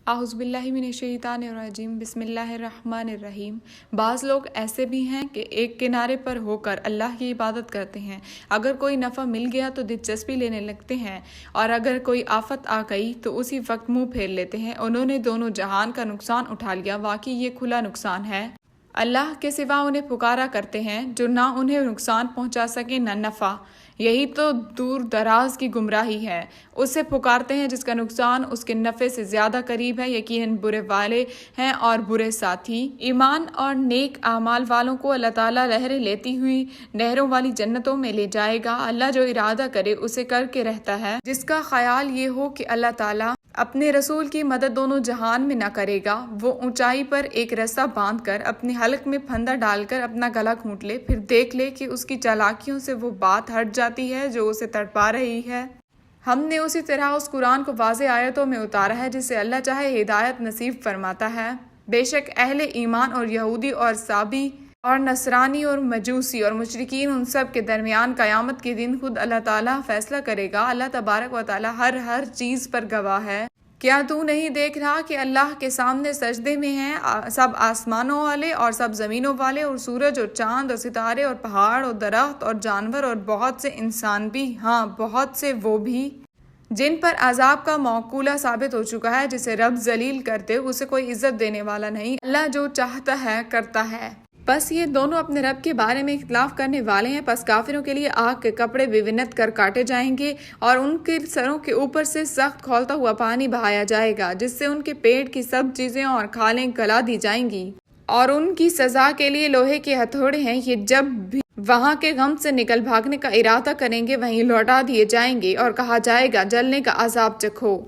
اعوذ باللہ من الشیطان الرجیم بسم اللہ الرحمن الرحیم۔ بعض لوگ ایسے بھی ہیں کہ ایک کنارے پر ہو کر اللہ کی عبادت کرتے ہیں، اگر کوئی نفع مل گیا تو دلچسپی لینے لگتے ہیں، اور اگر کوئی آفت آ گئی تو اسی وقت منہ پھیر لیتے ہیں۔ انہوں نے دونوں جہان کا نقصان اٹھا لیا، واقعی یہ کھلا نقصان ہے۔ اللہ کے سوا انہیں پکارا کرتے ہیں جو نہ انہیں نقصان پہنچا سکے نہ نفع، یہی تو دور دراز کی گمراہی ہے۔ اسے پکارتے ہیں جس کا نقصان اس کے نفع سے زیادہ قریب ہے، یقیناً برے والے ہیں اور برے ساتھی۔ ایمان اور نیک اعمال والوں کو اللہ تعالیٰ لہریں لیتی ہوئی نہروں والی جنتوں میں لے جائے گا۔ اللہ جو ارادہ کرے اسے کر کے رہتا ہے، جس کا خیال یہ ہو کہ اللہ تعالیٰ اپنے رسول کی مدد دونوں جہان میں نہ کرے گا، وہ اونچائی پر ایک رسہ باندھ کر اپنے حلق میں پھندا ڈال کر اپنا گلا گھونٹ لے، پھر دیکھ لے کہ اس کی چالاکیوں سے وہ بات ہٹ جاتی ہے جو اسے تڑپا رہی ہے۔ ہم نے اسی طرح اس قرآن کو واضح آیتوں میں اتارا ہے جسے اللہ چاہے ہدایت نصیب فرماتا ہے۔ بے شک اہل ایمان اور یہودی اور صابی اور نصرانی اور مجوسی اور مشرکین، ان سب کے درمیان قیامت کے دن خود اللہ تعالیٰ فیصلہ کرے گا۔ اللہ تبارک و تعالیٰ ہر چیز پر گواہ ہے۔ کیا تو نہیں دیکھ رہا کہ اللہ کے سامنے سجدے میں ہیں سب آسمانوں والے اور سب زمینوں والے، اور سورج اور چاند اور ستارے اور پہاڑ اور درخت اور جانور اور بہت سے انسان بھی، ہاں بہت سے وہ بھی جن پر عذاب کا موقولہ ثابت ہو چکا ہے۔ جسے رب ذلیل کرتے اسے کوئی عزت دینے والا نہیں، اللہ جو چاہتا ہے کرتا ہے۔ بس یہ دونوں اپنے رب کے بارے میں اختلاف کرنے والے ہیں، پس کافروں کے لیے آگ کے کپڑے بے کر کاٹے جائیں گے، اور ان کے سروں کے اوپر سے سخت کھولتا ہوا پانی بہایا جائے گا، جس سے ان کے پیٹ کی سب چیزیں اور کھالیں گلا دی جائیں گی، اور ان کی سزا کے لیے لوہے کے ہتھوڑے ہیں۔ یہ جب بھی وہاں کے غم سے نکل بھاگنے کا ارادہ کریں گے، وہیں لوٹا دیے جائیں گے اور کہا جائے گا جلنے کا عذاب چکھو۔